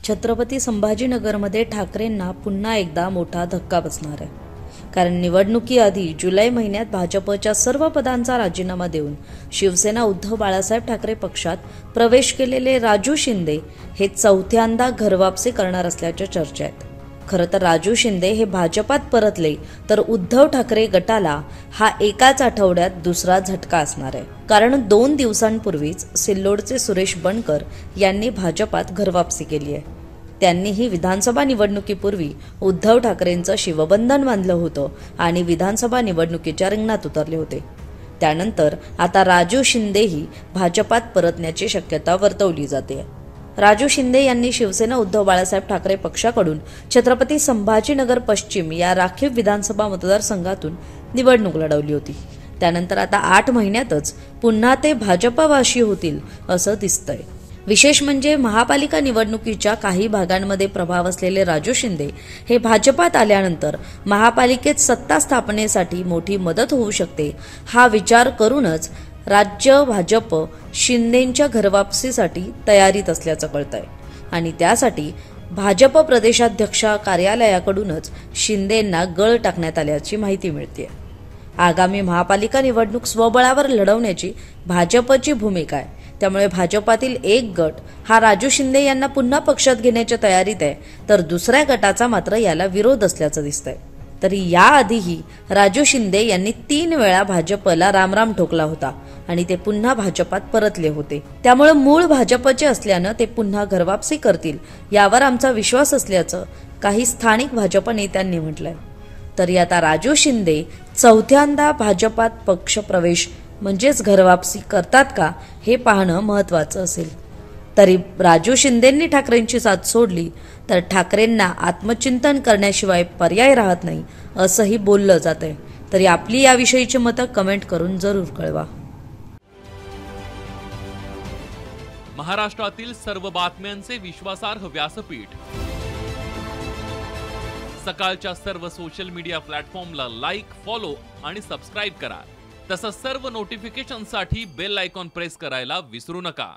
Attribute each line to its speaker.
Speaker 1: छत्रपती संभाजीनगरमध्ये ठाकरेंना पुन्हा एकदा मोठा धक्का बसणार आहे। कारण निवडणुकीआधी जुलै महिन्यात भाजपच्या सर्व पदांचा राजीनामा देऊन शिवसेना उद्धव बाळासाहेब ठाकरे पक्षात प्रवेश केलेले राजू शिंदे हे चौथ्यांदा घरवापसी करणार असल्याच्या चर्चा आहेत। खरं तर राजू शिंदे हे भाजपात परतले तर उद्धव ठाकरे गटाला हा एकाच आठवड्यात दुसरा झटका असणार आहे। कारण 2 दिवसांपूर्वीच सिल्लोडचे सुरेश बनकर यांनी भाजपात घरवापसी केली आहे। त्यांनीही विधानसभा निवडणुकीपूर्वी उद्धव ठाकरेंचं शिवबंधन बांधलं होतं आणि विधानसभा निवडणुकीच्या रिंगणात उतरले होते। त्यानंतर आता राजू शिंदेही भाजपात परतण्याची शक्यता वर्तवली जाते। राजू शिंदे यांनी शिवसेना उद्धव बाळासाहेब ठाकरे पक्षाकडून छत्रपती संभाजीनगर पश्चिम या राखीव विधानसभा मतदारसंघातून निवडणूक लढवली होती। त्यानंतर आता 8 महिन्यातच पुन्हा ते भाजपवाशी होतील असं दिसतंय। विशेष म्हणजे महापालिका निवडणुकीच्या काही भागांमध्ये प्रभाव असलेले राजू शिंदे हे भाजपात आल्यानंतर महापालिकेत सत्ता स्थापनेसाठी मोठी मदत होऊ शकते हा विचार करूनच राज्य भाजप शिंदेंच्या घरवापसीसाठी तयारीत असल्याचं कळतंय आणि त्यासाठी भाजप प्रदेशाध्यक्ष कार्यालयाकडूनच शिंदेंना गळ टाकण्यात आल्याची माहिती मिळते। आगामी महापालिका निवडणूक स्वबळावर लढवण्याची भाजपची भूमिका आहे। त्यामुळे भाजपातील एक गट हा राजू शिंदे यांना पुन्हा पक्षात घेण्याच्या तयारीत आहे, तर दुसऱ्या गटाचा मात्र याला विरोध असल्याचं दिसतंय। तरी याआधीही राजू शिंदे यांनी 3 वेळा भाजपला रामराम ठोकला होता आणि ते पुन्हा भाजपात परतले होते। त्यामुळे मूळ भाजपचे असल्यानं ते पुन्हा घरवापसी करतील यावर आमचा विश्वास असल्याचं काही स्थानिक भाजप नेत्यांनी म्हटलंय। तरी आता राजू शिंदे चौथ्यांदा भाजपात पक्ष प्रवेश म्हणजेच घरवापसी करतात का हे पाहणं महत्त्वाचं असेल। तरी राजू शिंदेंनी ठाकरेंची साथ सोडली तर ठाकरेंना आत्मचिंतन करण्याशिवाय पर्याय राहत नाही असंही बोललं जातंय। तरी आपली याविषयीची मतं कमेंट करून जरूर कळवा।
Speaker 2: महाराष्ट्रातील सर्व बातम्यांचे विश्वासार्ह व्यासपीठ सकाळच्या सर्व सोशल मीडिया प्लॅटफॉर्मला लाईक, फॉलो आणि सबस्क्राईब करा। तसंच सर्व नोटिफिकेशनसाठी बेल आयकॉन प्रेस करायला विसरू नका।